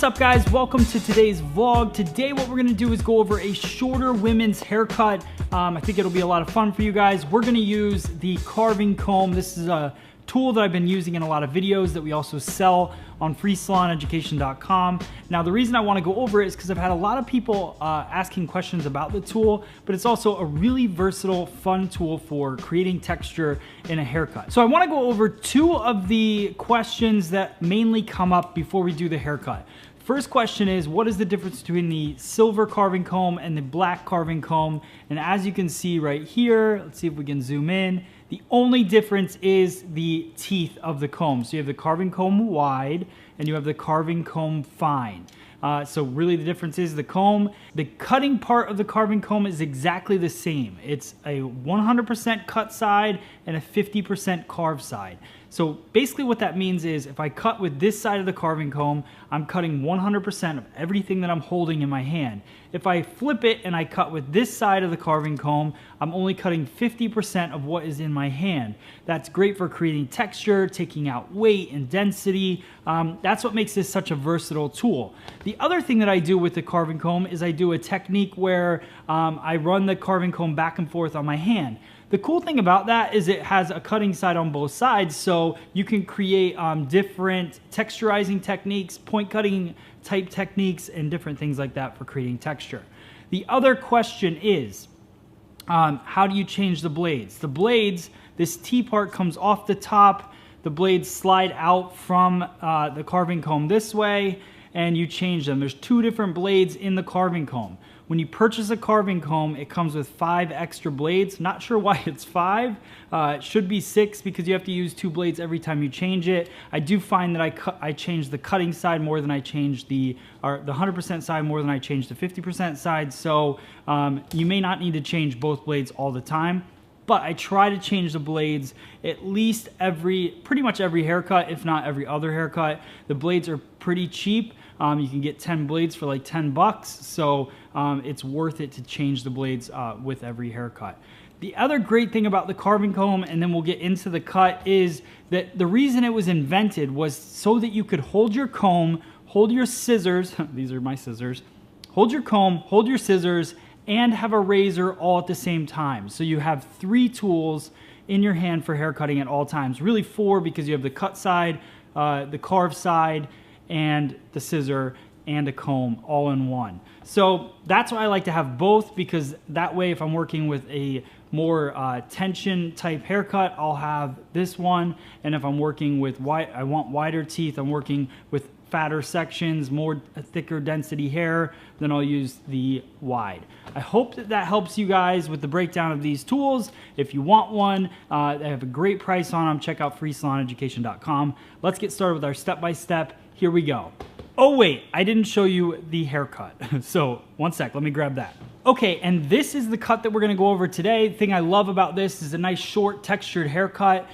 What's up guys, welcome to today's vlog. Today what we're gonna do is go over a shorter women's haircut. I think it'll be a lot of fun for you guys. We're gonna use the carving comb. This is a tool that I've been using in a lot of videos that we also sell on freesaloneducation.com. Now the reason I wanna go over it is because I've had a lot of people asking questions about the tool, but it's also a really versatile, fun tool for creating texture in a haircut. So I wanna go over two of the questions that mainly come up before we do the haircut. First question is, what is the difference between the silver carving comb and the black carving comb? And as you can see right here, let's see if we can zoom in. The only difference is the teeth of the comb. So you have the carving comb wide and you have the carving comb fine. So really the difference is the comb. The cutting part of the carving comb is exactly the same. It's a 100% cut side and a 50% carved side. So basically what that means is if I cut with this side of the carving comb, I'm cutting 100% of everything that I'm holding in my hand. If I flip it and I cut with this side of the carving comb, I'm only cutting 50% of what is in my hand. That's great for creating texture, taking out weight and density. That's what makes this such a versatile tool. The other thing that I do with the carving comb is I do a technique where I run the carving comb back and forth on my hand. The cool thing about that is it has a cutting side on both sides, so you can create different texturizing techniques, point cutting type techniques, and different things like that for creating texture. The other question is, how do you change the blades? The blades, this T part comes off the top, the blades slide out from the carving comb this way, and you change them. There's two different blades in the carving comb. When you purchase a carving comb, it comes with 5 extra blades. Not sure why it's 5. It should be 6 because you have to use 2 blades every time you change it. I do find that I change the cutting side more than I change the 100% side more than I change the 50% side. So you may not need to change both blades all the time. But I try to change the blades at least pretty much every haircut, if not every other haircut. The blades are pretty cheap. You can get 10 blades for like 10 bucks. So it's worth it to change the blades with every haircut. The other great thing about the carving comb, and then we'll get into the cut, is that the reason it was invented was so that you could hold your comb, hold your scissors, these are my scissors, hold your comb, hold your scissors, and have a razor all at the same time. So you have 3 tools in your hand for hair cutting at all times. Really 4 because you have the cut side, the carved side, and the scissor and a comb all in one. So that's why I like to have both, because that way if I'm working with a more tension type haircut, I'll have this one. And if I'm working with I want wider teeth, I'm working with fatter sections, more thicker density hair, then I'll use the wide. I hope that that helps you guys with the breakdown of these tools. If you want one, they have a great price on them. Check out freesaloneducation.com. Let's get started with our step-by-step. Here we go. Oh wait, I didn't show you the haircut. So one sec, let me grab that. Okay, and this is the cut that we're gonna go over today. The thing I love about this is a nice short textured haircut.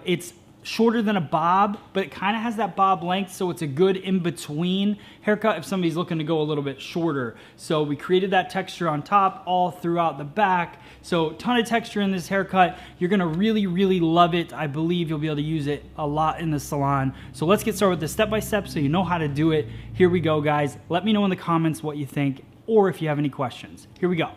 It's shorter than a bob, but it kind of has that bob length, so it's a good in-between haircut if somebody's looking to go a little bit shorter. So we created that texture on top all throughout the back. So ton of texture in this haircut. You're gonna really, really love it. I believe you'll be able to use it a lot in the salon. So let's get started with the step-by-step so you know how to do it. Here we go, guys. Let me know in the comments what you think, or if you have any questions. Here we go.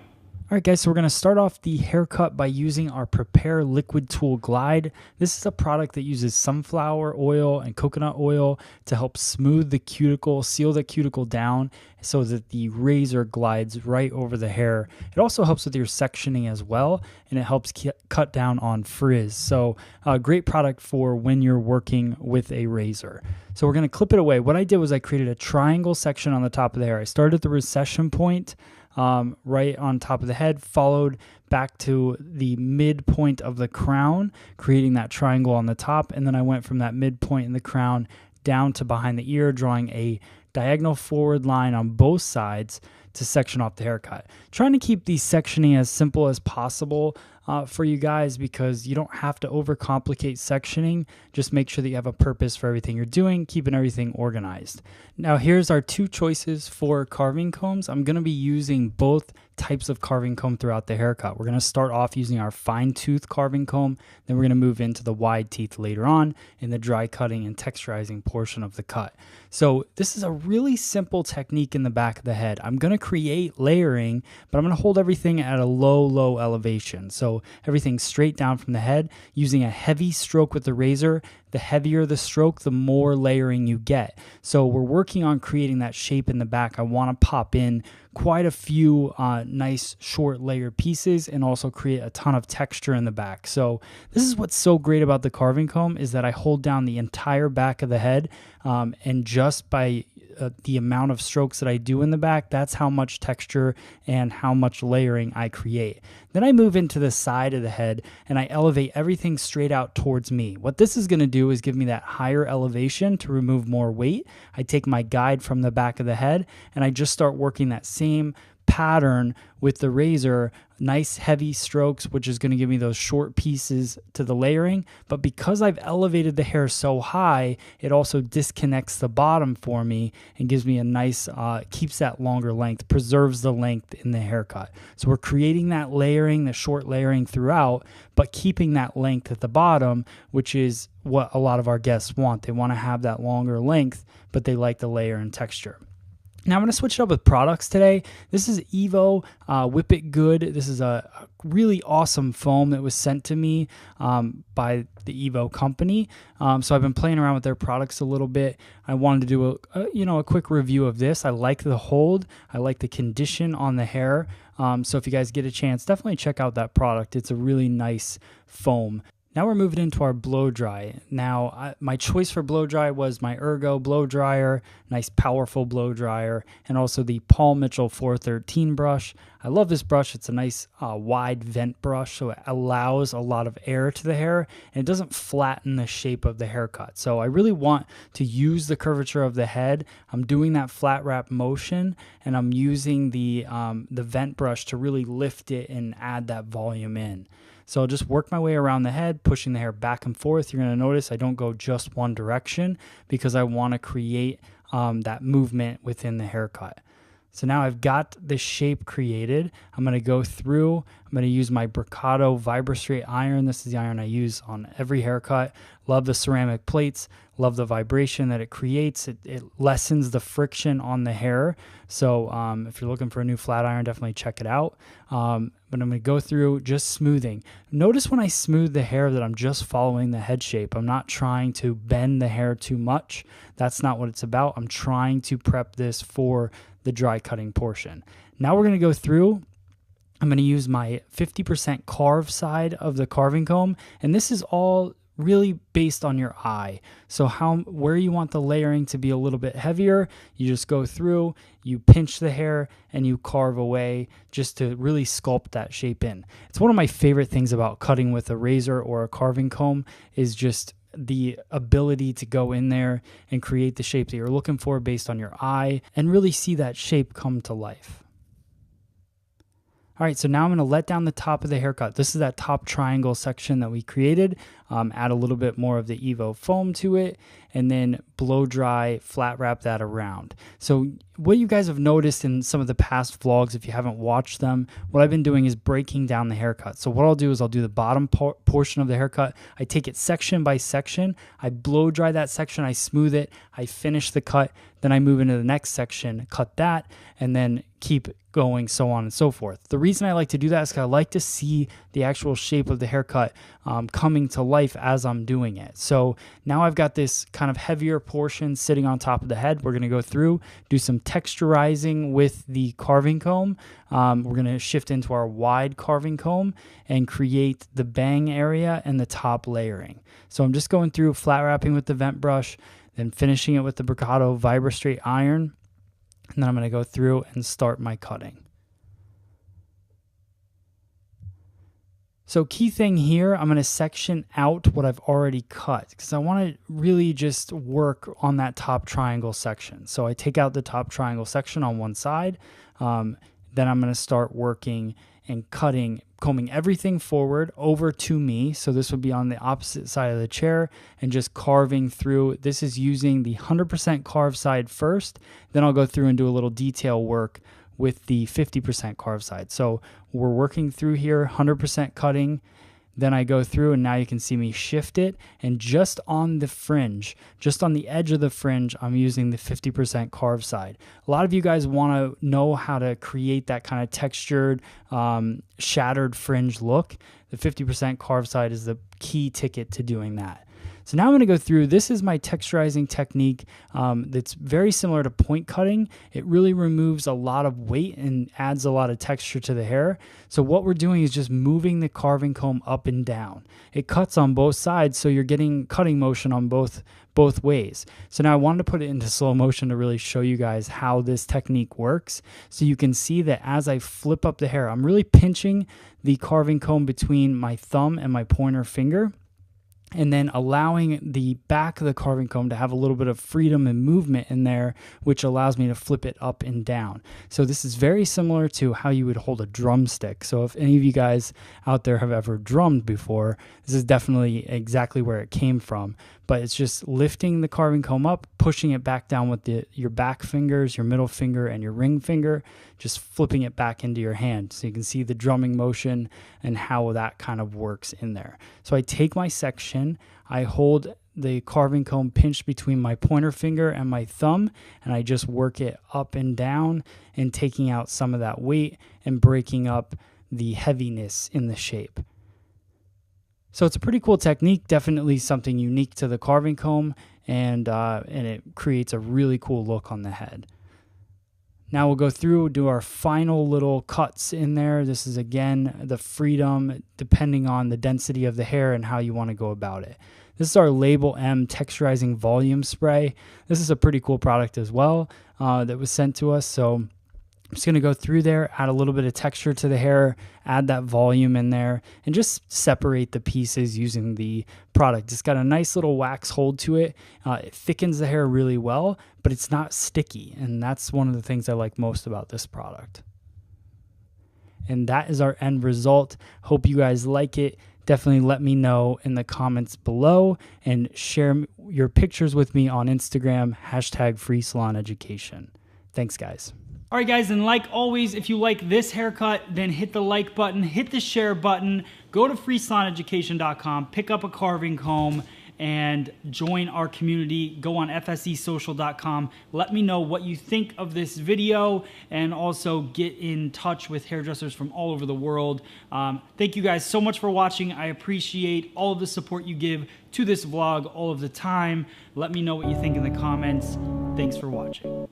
All right guys, so we're going to start off the haircut by using our Prepare Liquid Tool Glide. This is a product that uses sunflower oil and coconut oil to help smooth the cuticle, seal the cuticle down so that the razor glides right over the hair. It also helps with your sectioning as well, and it helps cut down on frizz. So a great product for when you're working with a razor. So we're going to clip it away. What I did was I created a triangle section on the top of the hair. I started at the recession point, right on top of the head, followed back to the midpoint of the crown, creating that triangle on the top. And then I went from that midpoint in the crown down to behind the ear, drawing a diagonal forward line on both sides to section off the haircut. Trying to keep the sectioning as simple as possible. for you guys, because you don't have to overcomplicate sectioning. Just make sure that you have a purpose for everything you're doing, keeping everything organized. Now here's our two choices for carving combs. I'm going to be using both types of carving comb throughout the haircut. We're going to start off using our fine tooth carving comb, then we're going to move into the wide teeth later on in the dry cutting and texturizing portion of the cut. So this is a really simple technique in the back of the head. I'm going to create layering, but I'm going to hold everything at a low elevation. So everything straight down from the head, using a heavy stroke with the razor. The heavier the stroke, the more layering you get. So we're working on creating that shape in the back. I want to pop in quite a few nice short layer pieces and also create a ton of texture in the back. So this is what's so great about the carving comb, is that I hold down the entire back of the head, and just by the amount of strokes that I do in the back, that's how much texture and how much layering I create. Then I move into the side of the head and I elevate everything straight out towards me. What this is going to do is give me that higher elevation to remove more weight. I take my guide from the back of the head and I just start working that same pattern with the razor, nice heavy strokes, which is going to give me those short pieces to the layering. But because I've elevated the hair so high, it also disconnects the bottom for me and gives me a nice, keeps that longer length, preserves the length in the haircut. So we're creating that layering, the short layering throughout, but keeping that length at the bottom, which is what a lot of our guests want. They want to have that longer length, but they like the layer and texture. Now I'm going to switch it up with products today. This is Evo Whip It Good. This is a really awesome foam that was sent to me by the Evo company. So I've been playing around with their products a little bit. I wanted to do a quick review of this. I like the hold. I like the condition on the hair. So if you guys get a chance, definitely check out that product. It's a really nice foam. Now we're moving into our blow dry. Now my choice for blow dry was my Ergo blow dryer, nice powerful blow dryer, and also the Paul Mitchell 413 brush. I love this brush. It's a nice wide vent brush, so it allows a lot of air to the hair and it doesn't flatten the shape of the haircut. So I really want to use the curvature of the head. I'm doing that flat wrap motion and I'm using the vent brush to really lift it and add that volume in. So I'll just work my way around the head, pushing the hair back and forth. You're going to notice I don't go just one direction because I want to create that movement within the haircut. So now I've got the shape created. I'm going to go through. I'm going to use my Bricado VibraStraight iron. This is the iron I use on every haircut. Love the ceramic plates. Love the vibration that it creates. It lessens the friction on the hair. So if you're looking for a new flat iron, definitely check it out. But I'm going to go through just smoothing. Notice when I smooth the hair that I'm just following the head shape. I'm not trying to bend the hair too much. That's not what it's about. I'm trying to prep this for the dry cutting portion. Now we're going to go through. I'm going to use my 50% carve side of the carving comb, and this is all really based on your eye. So where you want the layering to be a little bit heavier, you just go through, you pinch the hair and you carve away just to really sculpt that shape in. It's one of my favorite things about cutting with a razor or a carving comb is just the ability to go in there and create the shape that you're looking for based on your eye and really see that shape come to life. All right, so now I'm going to let down the top of the haircut. This is that top triangle section that we created. Add a little bit more of the Evo foam to it, and then blow dry, flat wrap that around. So what you guys have noticed in some of the past vlogs, if you haven't watched them, what I've been doing is breaking down the haircut. So what I'll do is I'll do the bottom portion of the haircut. I take it section by section. I blow dry that section. I smooth it. I finish the cut. Then I move into the next section, cut that, and then keep going, so on and so forth. The reason I like to do that is because I like to see the actual shape of the haircut coming to life as I'm doing it. So now I've got this kind of heavier portion sitting on top of the head. We're going to go through, do some texturizing with the carving comb. We're going to shift into our wide carving comb and create the bang area and the top layering. So I'm just going through flat wrapping with the vent brush, then finishing it with the Bricado VibraStraight iron. And then I'm going to go through and start my cutting. So key thing here, I'm going to section out what I've already cut because I want to really just work on that top triangle section. So I take out the top triangle section on one side. Then I'm going to start working and cutting combing everything forward over to me. So this would be on the opposite side of the chair and just carving through. This is using the 100% carve side first. Then I'll go through and do a little detail work with the 50% carve side. So we're working through here, 100% cutting. Then I go through and now you can see me shift it, and just on the fringe, just on the edge of the fringe, I'm using the 50% carve side. A lot of you guys want to know how to create that kind of textured, shattered fringe look. The 50% carve side is the key ticket to doing that. So now I'm going to go through, this is my texturizing technique that's very similar to point cutting. It really removes a lot of weight and adds a lot of texture to the hair. So what we're doing is just moving the carving comb up and down. It cuts on both sides, so you're getting cutting motion on both ways. So now I wanted to put it into slow motion to really show you guys how this technique works. So you can see that as I flip up the hair, I'm really pinching the carving comb between my thumb and my pointer finger, and then allowing the back of the carving comb to have a little bit of freedom and movement in there, which allows me to flip it up and down. So this is very similar to how you would hold a drumstick. So if any of you guys out there have ever drummed before, this is definitely exactly where it came from. But it's just lifting the carving comb up, pushing it back down with your back fingers, your middle finger, and your ring finger, just flipping it back into your hand. So you can see the drumming motion and how that kind of works in there. So I take my section, I hold the carving comb pinched between my pointer finger and my thumb, and I just work it up and down and taking out some of that weight and breaking up the heaviness in the shape. So it's a pretty cool technique, definitely something unique to the carving comb, and it creates a really cool look on the head. Now we'll go through, do our final little cuts in there. This is, again, the freedom depending on the density of the hair and how you want to go about it. This is our Label M Texturizing Volume Spray. This is a pretty cool product as well that was sent to us. So I'm just going to go through there, add a little bit of texture to the hair, add that volume in there, and just separate the pieces using the product. It's got a nice little wax hold to it. It thickens the hair really well, but it's not sticky, and that's one of the things I like most about this product. And that is our end result. Hope you guys like it. Definitely let me know in the comments below and share your pictures with me on Instagram, #FreeSalonEducation. Thanks, guys. All right, guys, and like always, if you like this haircut, then hit the like button, hit the share button, go to freesaloneducation.com, pick up a carving comb, and join our community. Go on fsesocial.com. Let me know what you think of this video, and also get in touch with hairdressers from all over the world. Thank you guys so much for watching. I appreciate all of the support you give to this vlog all of the time. Let me know what you think in the comments. Thanks for watching.